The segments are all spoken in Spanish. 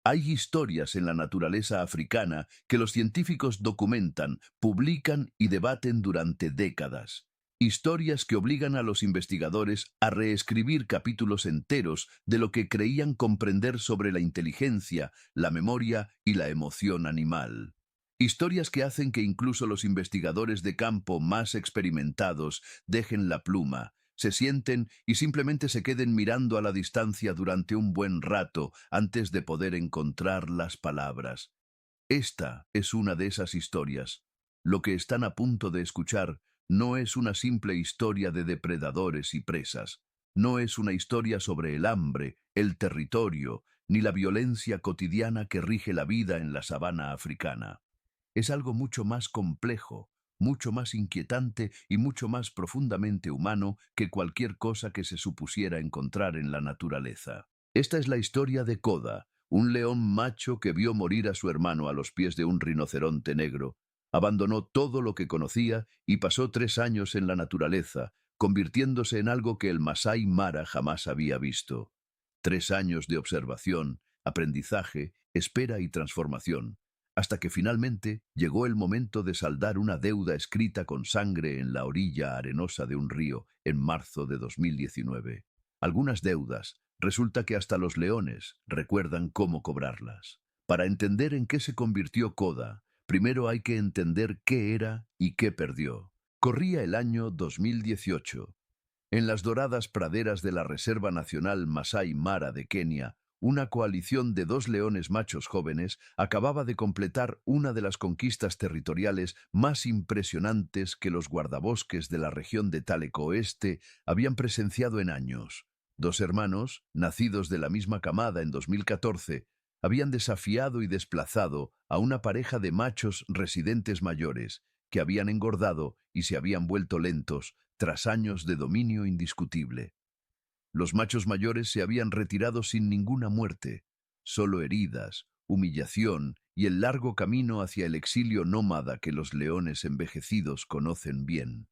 Hay historias en la naturaleza africana que los científicos documentan, publican y debaten durante décadas. Historias que obligan a los investigadores a reescribir capítulos enteros de lo que creían comprender sobre la inteligencia, la memoria y la emoción animal. Historias que hacen que incluso los investigadores de campo más experimentados dejen la pluma, se sienten y simplemente se queden mirando a la distancia durante un buen rato antes de poder encontrar las palabras. Esta es una de esas historias. Lo que están a punto de escuchar no es una simple historia de depredadores y presas. No es una historia sobre el hambre, el territorio, ni la violencia cotidiana que rige la vida en la sabana africana. Es algo mucho más complejo, mucho más inquietante y mucho más profundamente humano que cualquier cosa que se supusiera encontrar en la naturaleza. Esta es la historia de Koda, un león macho que vio morir a su hermano a los pies de un rinoceronte negro. Abandonó todo lo que conocía y pasó 3 años en la naturaleza, convirtiéndose en algo que el Masai Mara jamás había visto. 3 años de observación, aprendizaje, espera y transformación, hasta que finalmente llegó el momento de saldar una deuda escrita con sangre en la orilla arenosa de un río en marzo de 2019. Algunas deudas, resulta que hasta los leones recuerdan cómo cobrarlas. Para entender en qué se convirtió Koda, primero hay que entender qué era y qué perdió. Corría el año 2018. En las doradas praderas de la Reserva Nacional Masai Mara de Kenia, una coalición de 2 leones machos jóvenes acababa de completar una de las conquistas territoriales más impresionantes que los guardabosques de la región de Talek Oeste habían presenciado en años. 2 hermanos, nacidos de la misma camada en 2014, habían desafiado y desplazado a una pareja de machos residentes mayores que habían engordado y se habían vuelto lentos tras años de dominio indiscutible. Los machos mayores se habían retirado sin ninguna muerte, solo heridas, humillación y el largo camino hacia el exilio nómada que los leones envejecidos conocen bien.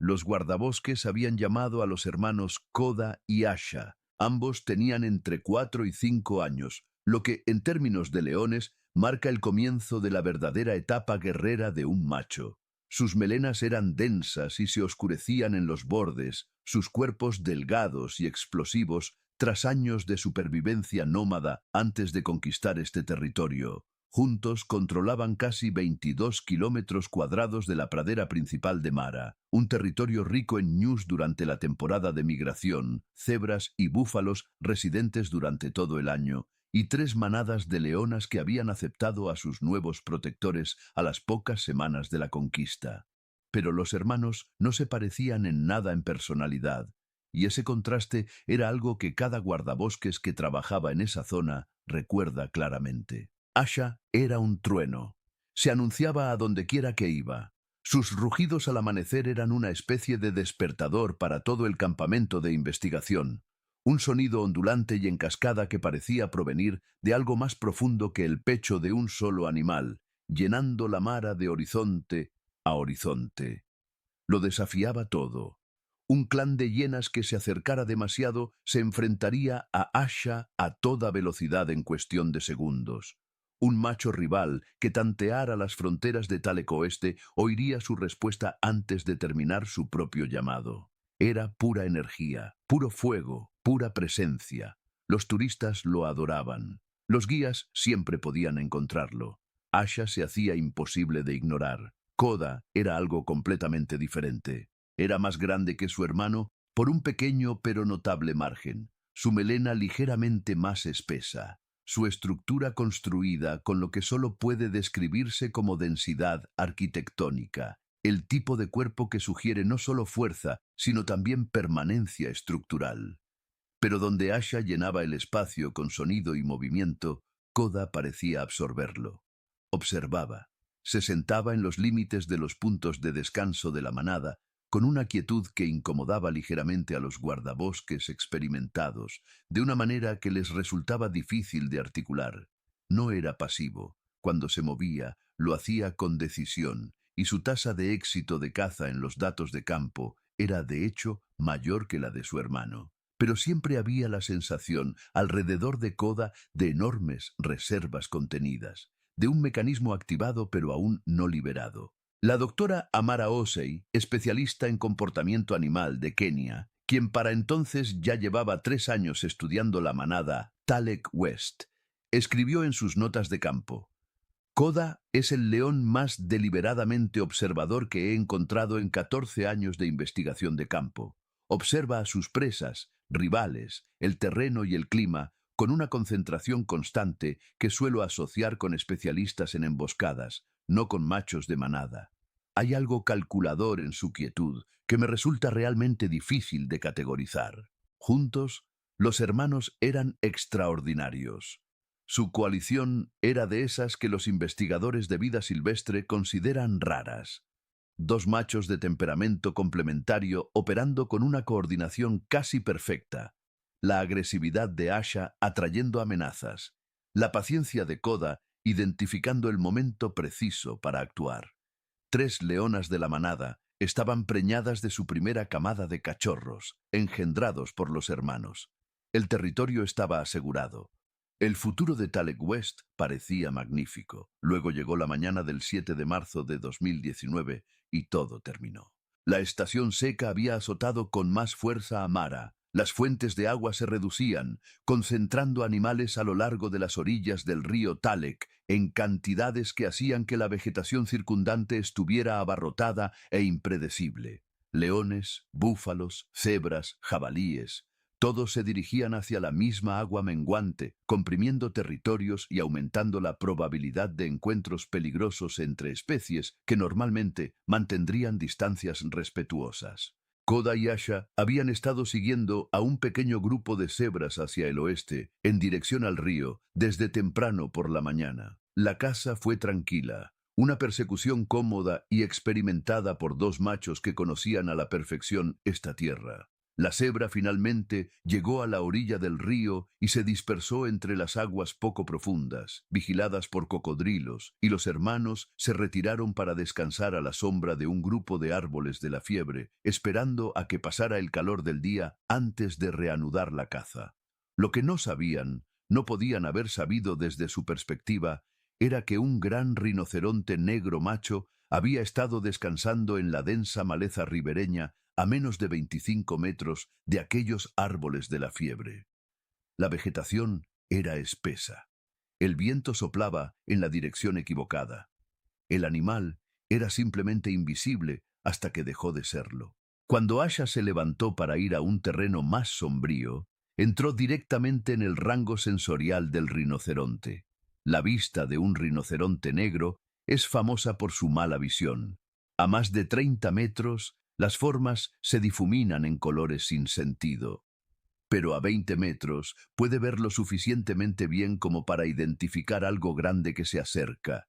Los guardabosques habían llamado a los hermanos Koda y Asha. Ambos tenían entre 4 y 5 años, lo que, en términos de leones, marca el comienzo de la verdadera etapa guerrera de un macho. Sus melenas eran densas y se oscurecían en los bordes, sus cuerpos delgados y explosivos tras años de supervivencia nómada antes de conquistar este territorio. Juntos controlaban casi 22 kilómetros cuadrados de la pradera principal de Mara, un territorio rico en ñus durante la temporada de migración, cebras y búfalos residentes durante todo el año, y 3 manadas de leonas que habían aceptado a sus nuevos protectores a las pocas semanas de la conquista. Pero los hermanos no se parecían en nada en personalidad, y ese contraste era algo que cada guardabosques que trabajaba en esa zona recuerda claramente. Asha era un trueno. Se anunciaba a donde quiera que iba. Sus rugidos al amanecer eran una especie de despertador para todo el campamento de investigación. Un sonido ondulante y en cascada que parecía provenir de algo más profundo que el pecho de un solo animal, llenando la mara de horizonte a horizonte. Lo desafiaba todo. Un clan de hienas que se acercara demasiado se enfrentaría a Asha a toda velocidad en cuestión de segundos. Un macho rival que tanteara las fronteras de Talek Oeste oiría su respuesta antes de terminar su propio llamado. Era pura energía, puro fuego, pura presencia. Los turistas lo adoraban. Los guías siempre podían encontrarlo. Asha se hacía imposible de ignorar. Koda era algo completamente diferente. Era más grande que su hermano por un pequeño pero notable margen, su melena ligeramente más espesa, su estructura construida con lo que solo puede describirse como densidad arquitectónica, el tipo de cuerpo que sugiere no solo fuerza, sino también permanencia estructural. Pero donde Asha llenaba el espacio con sonido y movimiento, Koda parecía absorberlo. Observaba. Se sentaba en los límites de los puntos de descanso de la manada, con una quietud que incomodaba ligeramente a los guardabosques experimentados, de una manera que les resultaba difícil de articular. No era pasivo. Cuando se movía, lo hacía con decisión, y su tasa de éxito de caza en los datos de campo era de hecho mayor que la de su hermano. pero siempre había la sensación, alrededor de Koda, de enormes reservas contenidas, de un mecanismo activado pero aún no liberado. La doctora Amara Osei, especialista en comportamiento animal de Kenia, quien para entonces ya llevaba 3 años estudiando la manada Talek West, escribió en sus notas de campo: Koda es el león más deliberadamente observador que he encontrado en 14 años de investigación de campo. Observa a sus presas, rivales, el terreno y el clima con una concentración constante que suelo asociar con especialistas en emboscadas, no con machos de manada. Hay algo calculador en su quietud que me resulta realmente difícil de categorizar. Juntos, los hermanos eran extraordinarios. Su coalición era de esas que los investigadores de vida silvestre consideran raras. Dos machos de temperamento complementario operando con una coordinación casi perfecta. La agresividad de Asha atrayendo amenazas. La paciencia de Koda identificando el momento preciso para actuar. 3 leonas de la manada estaban preñadas de su primera camada de cachorros, engendrados por los hermanos. El territorio estaba asegurado. El futuro de Talek West parecía magnífico. Luego llegó la mañana del 7 de marzo de 2019 y todo terminó. La estación seca había azotado con más fuerza a Mara. Las fuentes de agua se reducían, concentrando animales a lo largo de las orillas del río Talek en cantidades que hacían que la vegetación circundante estuviera abarrotada e impredecible. Leones, búfalos, cebras, jabalíes, todos se dirigían hacia la misma agua menguante, comprimiendo territorios y aumentando la probabilidad de encuentros peligrosos entre especies que normalmente mantendrían distancias respetuosas. Koda y Asha habían estado siguiendo a un pequeño grupo de cebras hacia el oeste, en dirección al río, desde temprano por la mañana. La caza fue tranquila, una persecución cómoda y experimentada por dos machos que conocían a la perfección esta tierra. La cebra finalmente llegó a la orilla del río y se dispersó entre las aguas poco profundas, vigiladas por cocodrilos, y los hermanos se retiraron para descansar a la sombra de un grupo de árboles de la fiebre, esperando a que pasara el calor del día antes de reanudar la caza. Lo que no sabían, no podían haber sabido desde su perspectiva, era que un gran rinoceronte negro macho había estado descansando en la densa maleza ribereña a menos de 25 metros de aquellos árboles de la fiebre. La vegetación era espesa. El viento soplaba en la dirección equivocada. El animal era simplemente invisible hasta que dejó de serlo. Cuando Asha se levantó para ir a un terreno más sombrío, entró directamente en el rango sensorial del rinoceronte. La vista de un rinoceronte negro es famosa por su mala visión. A más de 30 metros, las formas se difuminan en colores sin sentido. Pero a 20 metros puede ver lo suficientemente bien como para identificar algo grande que se acerca.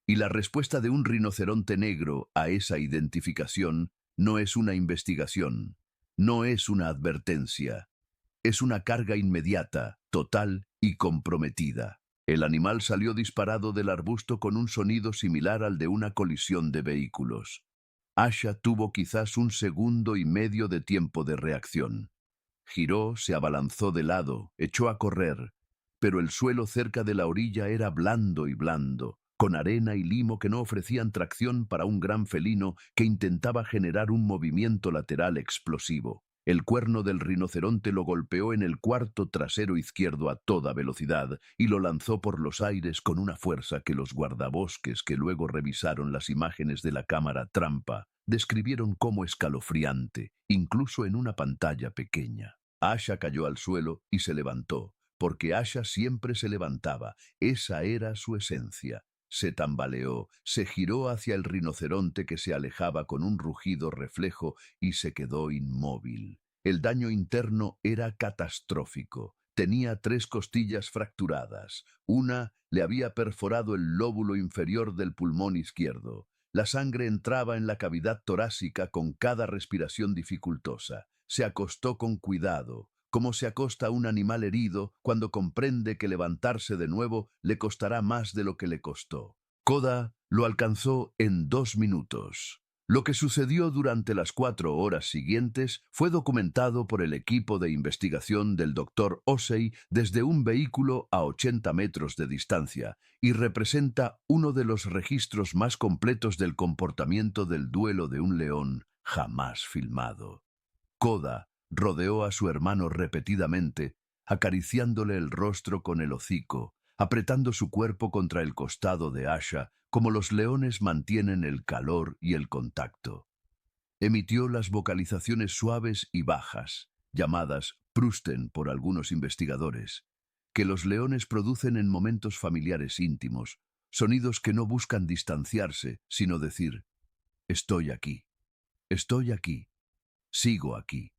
Y la respuesta de un rinoceronte negro a esa identificación no es una investigación, no es una advertencia. Es una carga inmediata, total y comprometida. El animal salió disparado del arbusto con un sonido similar al de una colisión de vehículos. Asha tuvo quizás 1,5 segundos de tiempo de reacción. Giró, se abalanzó de lado, echó a correr, pero el suelo cerca de la orilla era blando y blando, con arena y limo que no ofrecían tracción para un gran felino que intentaba generar un movimiento lateral explosivo. El cuerno del rinoceronte lo golpeó en el cuarto trasero izquierdo a toda velocidad y lo lanzó por los aires con una fuerza que los guardabosques, que luego revisaron las imágenes de la cámara trampa, describieron como escalofriante, incluso en una pantalla pequeña. Asha cayó al suelo y se levantó, porque Asha siempre se levantaba, esa era su esencia. Se tambaleó, se giró hacia el rinoceronte que se alejaba con un rugido reflejo y se quedó inmóvil. El daño interno era catastrófico. Tenía 3 costillas fracturadas. Una le había perforado el lóbulo inferior del pulmón izquierdo. La sangre entraba en la cavidad torácica con cada respiración dificultosa. Se acostó con cuidado, como se acosta un animal herido cuando comprende que levantarse de nuevo le costará más de lo que le costó. Koda lo alcanzó en 2 minutos. Lo que sucedió durante las 4 horas siguientes fue documentado por el equipo de investigación del Dr. Osei desde un vehículo a 80 metros de distancia y representa uno de los registros más completos del comportamiento del duelo de un león jamás filmado. Koda rodeó a su hermano repetidamente, acariciándole el rostro con el hocico, apretando su cuerpo contra el costado de Asha, como los leones mantienen el calor y el contacto. Emitió las vocalizaciones suaves y bajas, llamadas prusten por algunos investigadores, que los leones producen en momentos familiares íntimos, sonidos que no buscan distanciarse, sino decir, estoy aquí, sigo aquí.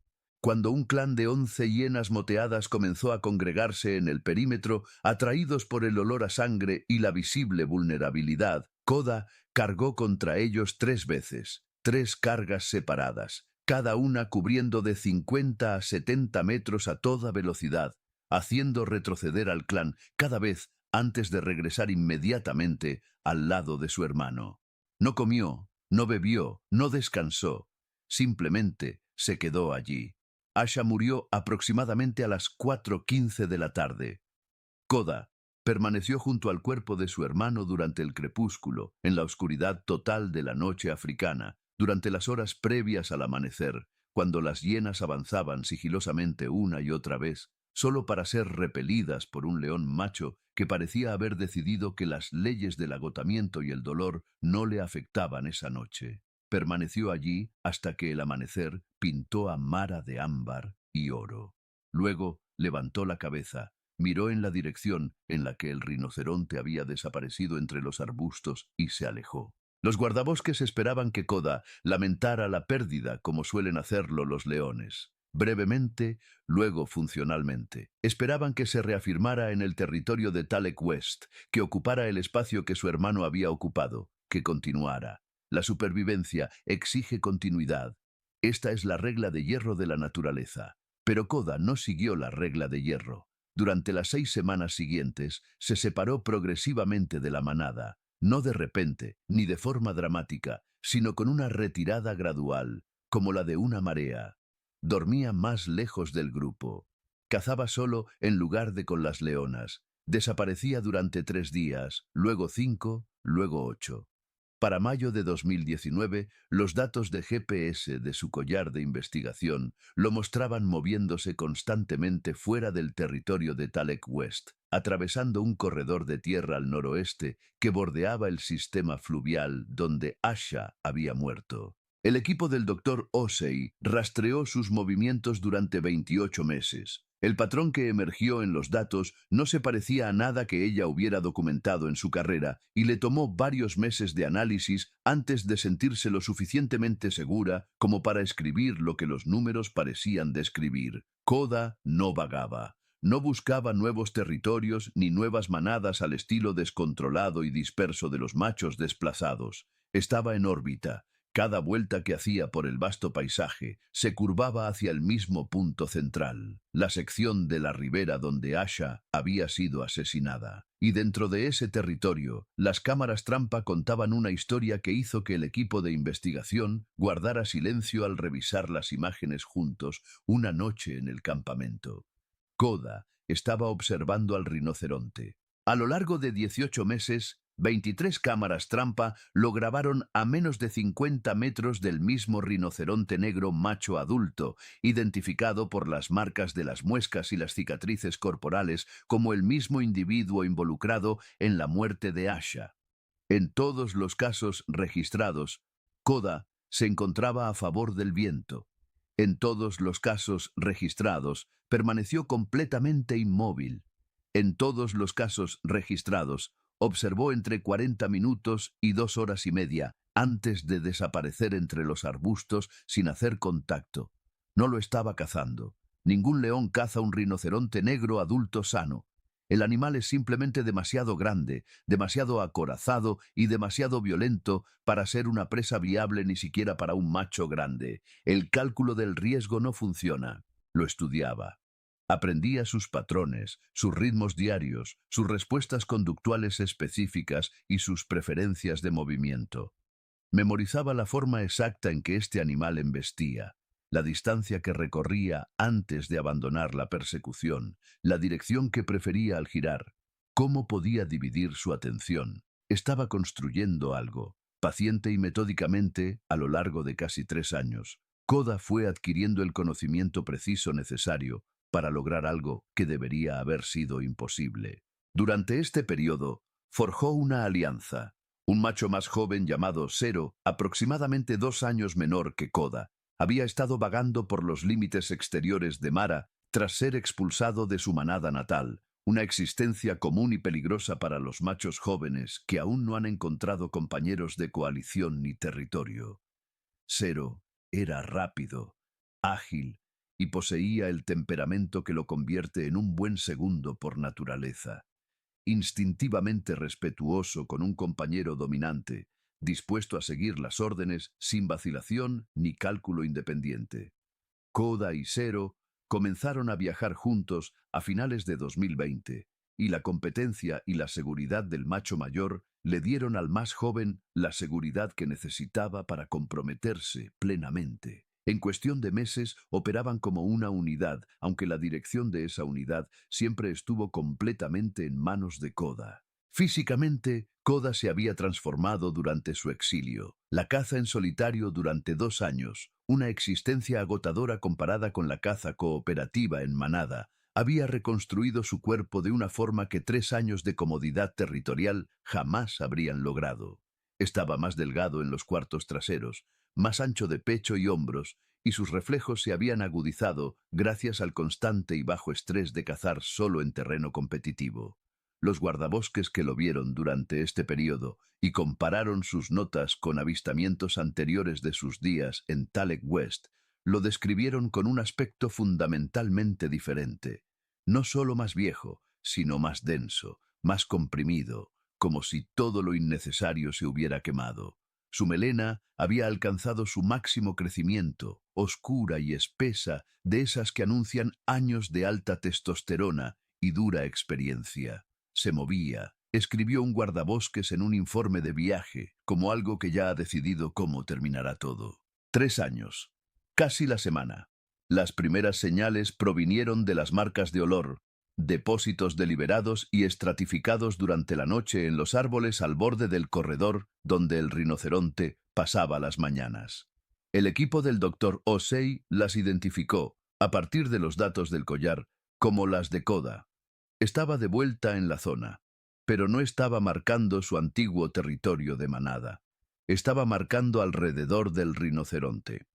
Cuando un clan de 11 hienas moteadas comenzó a congregarse en el perímetro, atraídos por el olor a sangre y la visible vulnerabilidad, Koda cargó contra ellos 3 veces, 3 cargas separadas, cada una cubriendo de 50 a 70 metros a toda velocidad, haciendo retroceder al clan cada vez antes de regresar inmediatamente al lado de su hermano. No comió, no bebió, no descansó, simplemente se quedó allí. Asha murió aproximadamente a las 4:15 de la tarde. Koda permaneció junto al cuerpo de su hermano durante el crepúsculo, en la oscuridad total de la noche africana, durante las horas previas al amanecer, cuando las hienas avanzaban sigilosamente una y otra vez, solo para ser repelidas por un león macho que parecía haber decidido que las leyes del agotamiento y el dolor no le afectaban esa noche. Permaneció allí hasta que el amanecer pintó a Mara de ámbar y oro. Luego levantó la cabeza, miró en la dirección en la que el rinoceronte había desaparecido entre los arbustos y se alejó. Los guardabosques esperaban que Koda lamentara la pérdida como suelen hacerlo los leones. Brevemente, luego funcionalmente. Esperaban que se reafirmara en el territorio de Talek West, que ocupara el espacio que su hermano había ocupado, que continuara. La supervivencia exige continuidad. Esta es la regla de hierro de la naturaleza. Pero Koda no siguió la regla de hierro. Durante las 6 semanas siguientes, se separó progresivamente de la manada, no de repente, ni de forma dramática, sino con una retirada gradual, como la de una marea. Dormía más lejos del grupo. Cazaba solo en lugar de con las leonas. Desaparecía durante 3 días, luego 5, luego 8. Para mayo de 2019, los datos de GPS de su collar de investigación lo mostraban moviéndose constantemente fuera del territorio de Talek West, atravesando un corredor de tierra al noroeste que bordeaba el sistema fluvial donde Asha había muerto. El equipo del Dr. Osei rastreó sus movimientos durante 28 meses. El patrón que emergió en los datos no se parecía a nada que ella hubiera documentado en su carrera y le tomó varios meses de análisis antes de sentirse lo suficientemente segura como para escribir lo que los números parecían describir. Koda no vagaba. No buscaba nuevos territorios ni nuevas manadas al estilo descontrolado y disperso de los machos desplazados. Estaba en órbita. Cada vuelta que hacía por el vasto paisaje se curvaba hacia el mismo punto central, la sección de la ribera donde Asha había sido asesinada. Y dentro de ese territorio, las cámaras trampa contaban una historia que hizo que el equipo de investigación guardara silencio al revisar las imágenes juntos una noche en el campamento. Koda estaba observando al rinoceronte. A lo largo de 18 meses, 23 cámaras trampa lo grabaron a menos de 50 metros del mismo rinoceronte negro macho adulto, identificado por las marcas de las muescas y las cicatrices corporales como el mismo individuo involucrado en la muerte de Asha. En todos los casos registrados, Koda se encontraba a favor del viento. En todos los casos registrados, permaneció completamente inmóvil. En todos los casos registrados, observó entre 40 minutos y 2 horas y media antes de desaparecer entre los arbustos sin hacer contacto. No lo estaba cazando. Ningún león caza un rinoceronte negro adulto sano. El animal es simplemente demasiado grande, demasiado acorazado y demasiado violento para ser una presa viable ni siquiera para un macho grande. El cálculo del riesgo no funciona. Lo estudiaba. Aprendía sus patrones, sus ritmos diarios, sus respuestas conductuales específicas y sus preferencias de movimiento. Memorizaba la forma exacta en que este animal embestía, la distancia que recorría antes de abandonar la persecución, la dirección que prefería al girar, cómo podía dividir su atención. Estaba construyendo algo, paciente y metódicamente, a lo largo de casi 3 años. Koda fue adquiriendo el conocimiento preciso necesario para lograr algo que debería haber sido imposible. Durante este periodo, forjó una alianza. Un macho más joven llamado Zero, aproximadamente 2 años menor que Koda, había estado vagando por los límites exteriores de Mara tras ser expulsado de su manada natal, una existencia común y peligrosa para los machos jóvenes que aún no han encontrado compañeros de coalición ni territorio. Zero era rápido, ágil y poseía el temperamento que lo convierte en un buen segundo por naturaleza. Instintivamente respetuoso con un compañero dominante, dispuesto a seguir las órdenes sin vacilación ni cálculo independiente. Koda y Zero comenzaron a viajar juntos a finales de 2020, y la competencia y la seguridad del macho mayor le dieron al más joven la seguridad que necesitaba para comprometerse plenamente. En cuestión de meses operaban como una unidad, aunque la dirección de esa unidad siempre estuvo completamente en manos de Koda. Físicamente, Koda se había transformado durante su exilio. La caza en solitario durante 2 años, una existencia agotadora comparada con la caza cooperativa en manada, había reconstruido su cuerpo de una forma que 3 años de comodidad territorial jamás habrían logrado. Estaba más delgado en los cuartos traseros, más ancho de pecho y hombros, y sus reflejos se habían agudizado gracias al constante y bajo estrés de cazar solo en terreno competitivo. Los guardabosques que lo vieron durante este periodo y compararon sus notas con avistamientos anteriores de sus días en Talek West, lo describieron con un aspecto fundamentalmente diferente. No solo más viejo, sino más denso, más comprimido, como si todo lo innecesario se hubiera quemado. Su melena había alcanzado su máximo crecimiento, oscura y espesa, de esas que anuncian años de alta testosterona y dura experiencia. Se movía, escribió un guardabosques en un informe de viaje, como algo que ya ha decidido cómo terminará todo. 3 años. Casi la semana. Las primeras señales provinieron de las marcas de olor, depósitos deliberados y estratificados durante la noche en los árboles al borde del corredor donde el rinoceronte pasaba las mañanas. El equipo del Dr. Osei las identificó, a partir de los datos del collar, como las de Koda. Estaba de vuelta en la zona, pero no estaba marcando su antiguo territorio de manada. Estaba marcando alrededor del rinoceronte.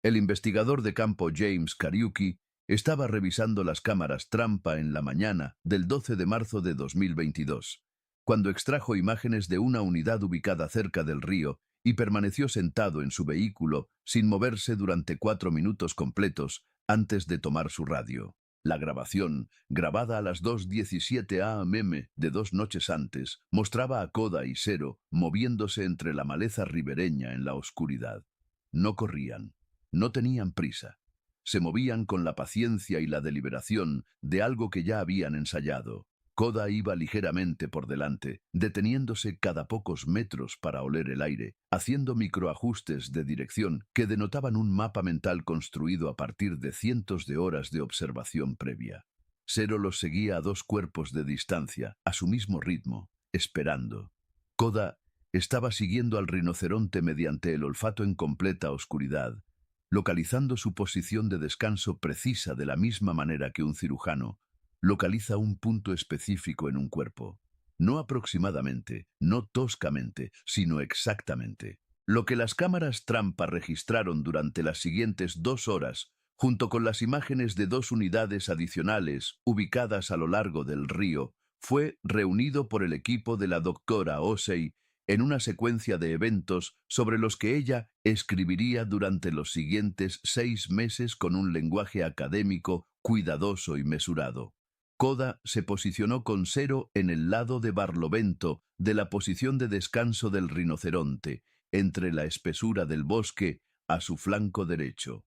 El investigador de campo James Kariuki estaba revisando las cámaras trampa en la mañana del 12 de marzo de 2022, cuando extrajo imágenes de una unidad ubicada cerca del río y permaneció sentado en su vehículo sin moverse durante 4 minutos completos antes de tomar su radio. La grabación, grabada a las 2:17 a.m. de 2 noches antes, mostraba a Koda y Zero moviéndose entre la maleza ribereña en la oscuridad. No corrían, no tenían prisa. Se movían con la paciencia y la deliberación de algo que ya habían ensayado. Koda iba ligeramente por delante, deteniéndose cada pocos metros para oler el aire, haciendo microajustes de dirección que denotaban un mapa mental construido a partir de cientos de horas de observación previa. Zero los seguía a 2 cuerpos de distancia, a su mismo ritmo, esperando. Koda estaba siguiendo al rinoceronte mediante el olfato en completa oscuridad, localizando su posición de descanso precisa de la misma manera que un cirujano localiza un punto específico en un cuerpo. No aproximadamente, no toscamente, sino exactamente. Lo que las cámaras trampa registraron durante las siguientes 2 horas, junto con las imágenes de 2 unidades adicionales ubicadas a lo largo del río, fue reunido por el equipo de la doctora Osei en una secuencia de eventos sobre los que ella escribiría durante los siguientes 6 meses con un lenguaje académico cuidadoso y mesurado. Koda se posicionó con Zero en el lado de Barlovento de la posición de descanso del rinoceronte, entre la espesura del bosque a su flanco derecho.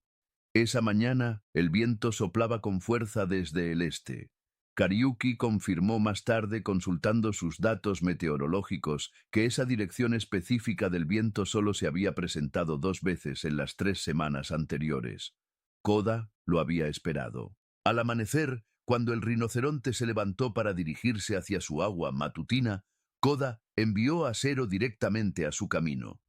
Esa mañana el viento soplaba con fuerza desde el este. Kariuki confirmó más tarde, consultando sus datos meteorológicos, que esa dirección específica del viento solo se había presentado 2 veces en las 3 semanas anteriores. Koda lo había esperado. Al amanecer, cuando el rinoceronte se levantó para dirigirse hacia su agua matutina, Koda envió a Zero directamente a su camino.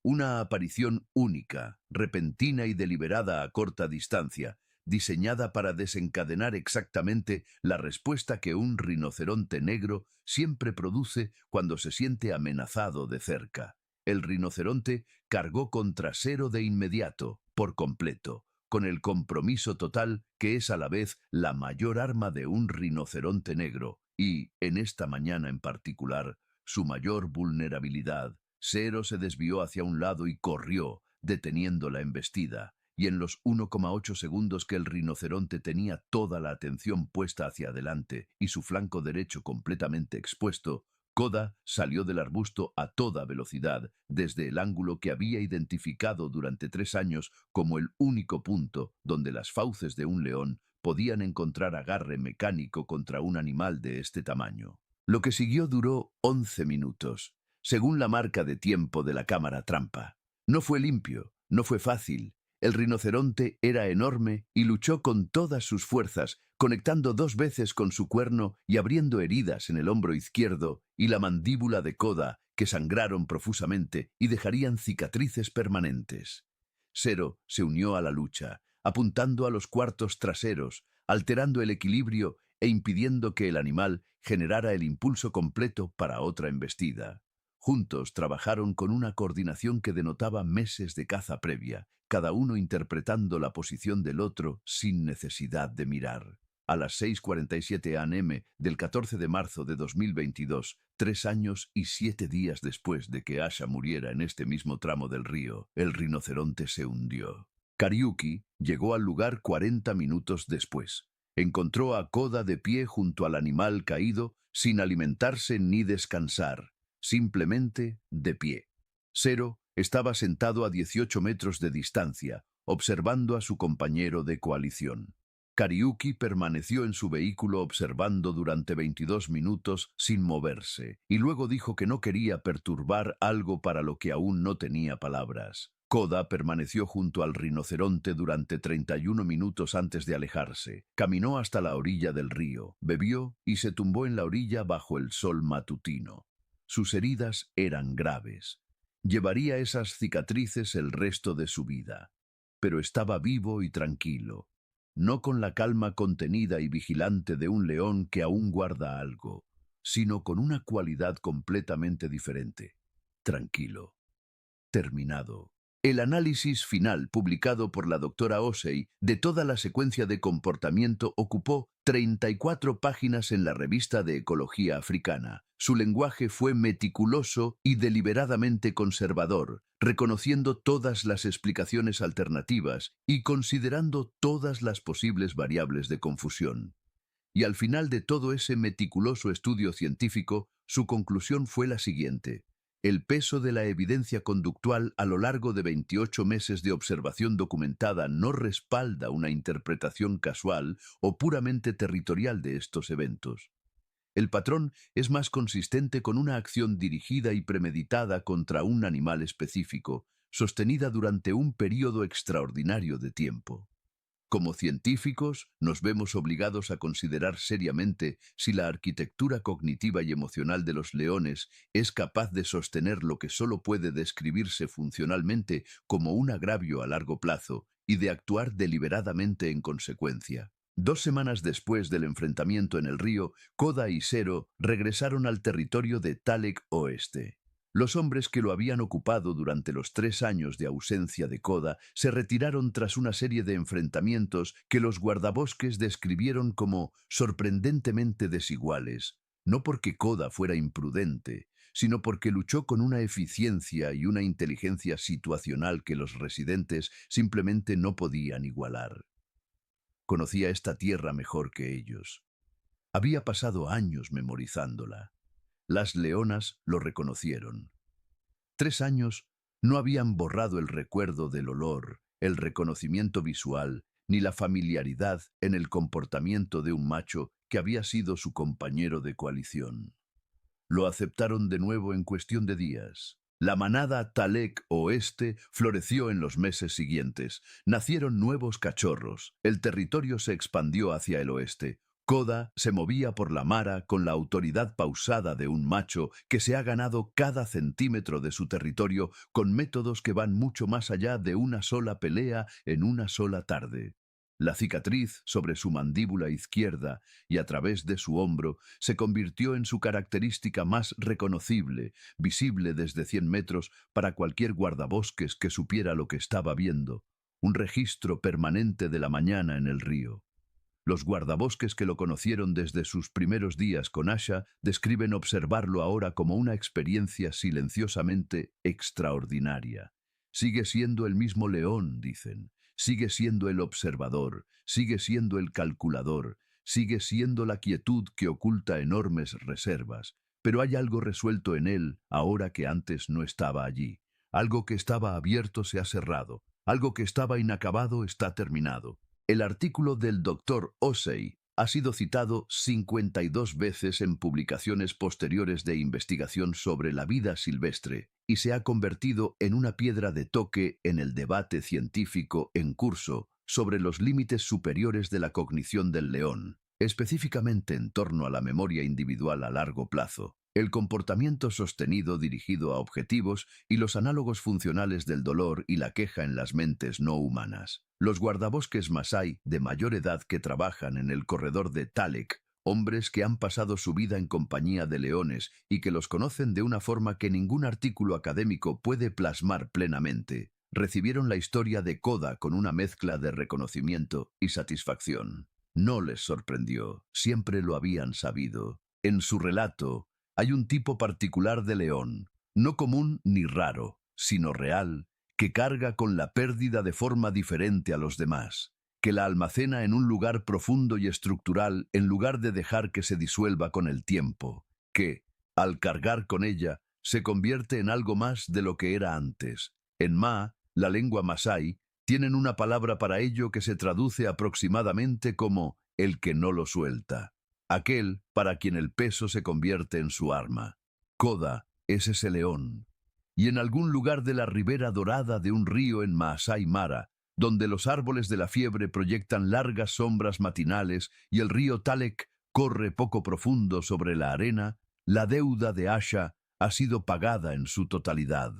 Una aparición única, repentina y deliberada a corta distancia, diseñada para desencadenar exactamente la respuesta que un rinoceronte negro siempre produce cuando se siente amenazado de cerca. El rinoceronte cargó contra Zero de inmediato, por completo, con el compromiso total que es a la vez la mayor arma de un rinoceronte negro y, en esta mañana en particular, su mayor vulnerabilidad. Zero se desvió hacia un lado y corrió, deteniendo la embestida, y en los 1,8 segundos que el rinoceronte tenía toda la atención puesta hacia adelante y su flanco derecho completamente expuesto, Koda salió del arbusto a toda velocidad, desde el ángulo que había identificado durante 3 años como el único punto donde las fauces de un león podían encontrar agarre mecánico contra un animal de este tamaño. Lo que siguió duró 11 minutos, según la marca de tiempo de la cámara trampa. No fue limpio, no fue fácil. El rinoceronte era enorme y luchó con todas sus fuerzas, conectando 2 veces con su cuerno y abriendo heridas en el hombro izquierdo y la mandíbula de Koda, que sangraron profusamente y dejarían cicatrices permanentes. Zero se unió a la lucha, apuntando a los cuartos traseros, alterando el equilibrio e impidiendo que el animal generara el impulso completo para otra embestida. Juntos trabajaron con una coordinación que denotaba meses de caza previa, cada uno interpretando la posición del otro sin necesidad de mirar. A las 6:47 a.m. del 14 de marzo de 2022, 3 años y 7 días después de que Asha muriera en este mismo tramo del río, el rinoceronte se hundió. Kariuki llegó al lugar 40 minutos después. Encontró a Koda de pie junto al animal caído, sin alimentarse ni descansar, simplemente de pie. Zero estaba sentado a 18 metros de distancia, observando a su compañero de coalición. Kariuki permaneció en su vehículo observando durante 22 minutos sin moverse, y luego dijo que no quería perturbar algo para lo que aún no tenía palabras. Koda permaneció junto al rinoceronte durante 31 minutos antes de alejarse. Caminó hasta la orilla del río, bebió y se tumbó en la orilla bajo el sol matutino. Sus heridas eran graves. Llevaría esas cicatrices el resto de su vida. Pero estaba vivo y tranquilo, no con la calma contenida y vigilante de un león que aún guarda algo, sino con una cualidad completamente diferente. Tranquilo. Terminado. El análisis final publicado por la doctora Osei de toda la secuencia de comportamiento ocupó 34 páginas en la revista de Ecología Africana. Su lenguaje fue meticuloso y deliberadamente conservador, reconociendo todas las explicaciones alternativas y considerando todas las posibles variables de confusión. Y al final de todo ese meticuloso estudio científico, su conclusión fue la siguiente: el peso de la evidencia conductual a lo largo de 28 meses de observación documentada no respalda una interpretación casual o puramente territorial de estos eventos. El patrón es más consistente con una acción dirigida y premeditada contra un animal específico, sostenida durante un período extraordinario de tiempo. Como científicos, nos vemos obligados a considerar seriamente si la arquitectura cognitiva y emocional de los leones es capaz de sostener lo que solo puede describirse funcionalmente como un agravio a largo plazo y de actuar deliberadamente en consecuencia. 2 semanas después del enfrentamiento en el río, Koda y Zero regresaron al territorio de Talek Oeste. Los hombres que lo habían ocupado durante los 3 años de ausencia de Koda se retiraron tras una serie de enfrentamientos que los guardabosques describieron como sorprendentemente desiguales, no porque Koda fuera imprudente, sino porque luchó con una eficiencia y una inteligencia situacional que los residentes simplemente no podían igualar. Conocía esta tierra mejor que ellos. Había pasado años memorizándola. Las leonas lo reconocieron. 3 años no habían borrado el recuerdo del olor, el reconocimiento visual, ni la familiaridad en el comportamiento de un macho que había sido su compañero de coalición. Lo aceptaron de nuevo en cuestión de días. La manada Talek Oeste floreció en los meses siguientes. Nacieron nuevos cachorros. El territorio se expandió hacia el oeste. Koda se movía por la mara con la autoridad pausada de un macho que se ha ganado cada centímetro de su territorio con métodos que van mucho más allá de una sola pelea en una sola tarde. La cicatriz sobre su mandíbula izquierda y a través de su hombro se convirtió en su característica más reconocible, visible desde 100 metros para cualquier guardabosques que supiera lo que estaba viendo, un registro permanente de la mañana en el río. Los guardabosques que lo conocieron desde sus primeros días con Asha describen observarlo ahora como una experiencia silenciosamente extraordinaria. Sigue siendo el mismo león, dicen. Sigue siendo el observador, sigue siendo el calculador, sigue siendo la quietud que oculta enormes reservas. Pero hay algo resuelto en él ahora que antes no estaba allí. Algo que estaba abierto se ha cerrado. Algo que estaba inacabado está terminado. El artículo del Dr. Osei ha sido citado 52 veces en publicaciones posteriores de investigación sobre la vida silvestre y se ha convertido en una piedra de toque en el debate científico en curso sobre los límites superiores de la cognición del león, específicamente en torno a la memoria individual a largo plazo, el comportamiento sostenido dirigido a objetivos y los análogos funcionales del dolor y la queja en las mentes no humanas. Los guardabosques masái de mayor edad que trabajan en el corredor de Talek, hombres que han pasado su vida en compañía de leones y que los conocen de una forma que ningún artículo académico puede plasmar plenamente, recibieron la historia de Koda con una mezcla de reconocimiento y satisfacción. No les sorprendió, siempre lo habían sabido. En su relato, hay un tipo particular de león, no común ni raro, sino real, que carga con la pérdida de forma diferente a los demás, que la almacena en un lugar profundo y estructural en lugar de dejar que se disuelva con el tiempo, que, al cargar con ella, se convierte en algo más de lo que era antes. En Ma, la lengua masái, tienen una palabra para ello que se traduce aproximadamente como el que no lo suelta. Aquel para quien el peso se convierte en su arma. Koda es ese león. Y en algún lugar de la ribera dorada de un río en Maasai Mara, donde los árboles de la fiebre proyectan largas sombras matinales y el río Talek corre poco profundo sobre la arena, la deuda de Asha ha sido pagada en su totalidad.